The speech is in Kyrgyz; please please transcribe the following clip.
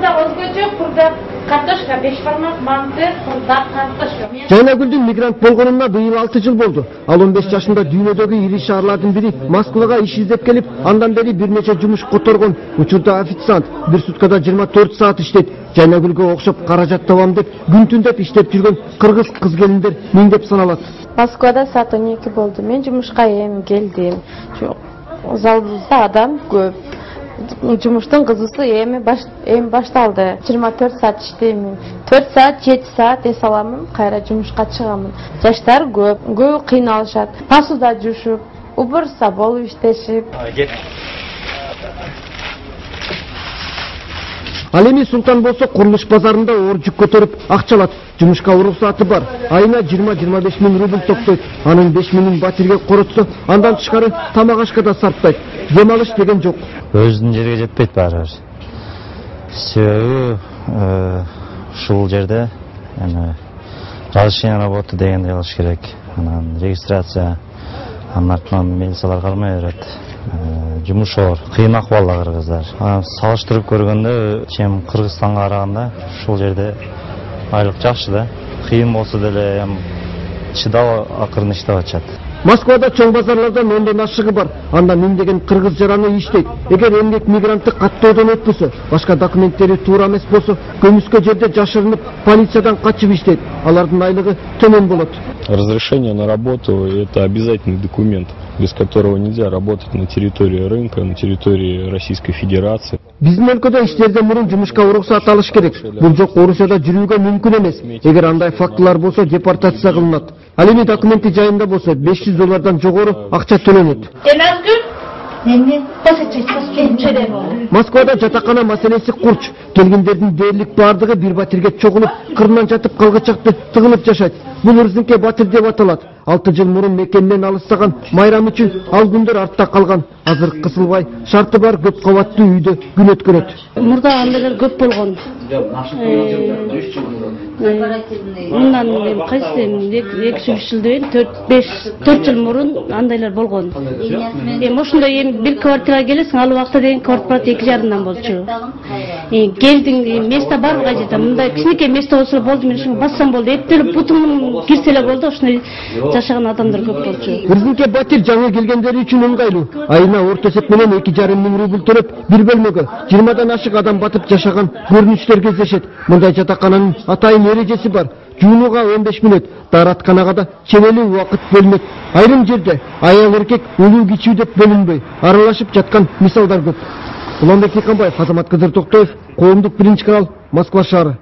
Burada özgöчө, burada картошка, бешбармак, манты, курдак, картошка. Жайнагүлдүн мигрант болгонуна быйыл 6 жыл болду. Ал 15 жашында дүйнөдөгү ири шаарлардын бири Москвага иш издеп келип, андан бери бир нече жумуш которгон. Учурда официант, бир суткада 24 саат иштейт. Жайнагүлгө окшоп каражат табам деп, күн түндөп иштеп жүргөн кыргыз кыз-келиндер миңдеп саналат. Москвада саат 12 болду. Мен жумушка эми келдим. Залда адам көп. Жумуштун кызысы эми башталды. 24 саат иштеймин. 4 саат, 7 саат эс аламын, кайра жумушка чыгамын. Жаштар көп кыйналышат. Посуда жуушуп, убурса болуп иштешип. Ал эми Султан болсо курулуш базарында оор жүк көтөрүп акча алат. Жумушка уруксаты бар. Айына 20-25 миң рубль токтойт. Анын 5 миңин батирге коротсо, андан тышкары тамак ашка да сарптайт. Дем алыш деген жок. Өзүнүн жерге жетпейт баары. Себеби ушул жерде разрешение работы дегенди кылыш керек. Анан регистрация, анын артынан милициялар кармай берет. Жумуш оор, кыйын акыбалда кыргыздар. Салыштырып көргөндө, чем Кыргызстанга караганда ушул жерде айлык жакшы да. Кыйын болсо деле чыдап акырын иштеп атышат. Москвада чоң базарлардан 10дон ашыгы бар. Анда миңдеген кыргыз жараны иштейт. Эгер эмгек мигранты каттоодон өтпөсө, башка документтери туура эмес болсо, көмүскө жерде жашырынып, полициядан качып иштейт. Алардын айлыгы төмөн болот. Разрешение на работу – это обязательный документ, без которого нельзя работать на территории рынка, на территории Российской Федерации. Биздин өлкөдө иштерден мурун жумушка уруксат алыш керек. Бул жок Орусияда жүрүүгө мүмкүн эмес. Эгер андай фактылар болсо, депортация кылынат. Ал эми документи жайында болсо $500 жогору акча төлөнөт. Москвада жатакана маселеси курч. Келгендердин дээрлик бардыгы бир батирге чогулуп, кырынан жатып калгычакты тыгылып жашайт. Бул ырзыңке батир деп аталат. 6 жыл мурун мекенден алыстаган майрам үчүн ал күндөр артта калган. Азыр кысылбай, шарты бар көп кабаттуу үйдө күн өткөрөт. Мурда андайлар көп болгон. Мындан кайсы 2-3 жылдан 4 жыл мурун андайлар болгон. Ошондой бир квартирага келесиң, ал убакта деген квартира 2,5 болчу. Келдиң, место бар кайда, мындай кичинекей место болсо болду, мен ушуну бассам болду, эптелип бутум кирсе эле болду, ошондой жашаган адамдар көп болчу. Ырзыңке батир жаңы келгендери үчүн ыңгайлуу. Айына орто эсеп менен 2,5 миң рубль төлөп, бир бөлмөгө 20дан ашык адам батып жашаган көрүнүштөр кездешет. Мындай жатакананын атайын эрежеси бар. Жуунууга 15 мүнөт, дааратканага да ченелүү убакыт бөлүнөт. Айрым жерде аял эркек улуу кичүү деп бөлүнбөй, аралашып жаткан мисалдар көп. Уланбек Никамбаев, Азамат Кызыр Токтоев, Коомдук биринчи канал, Москва шаары.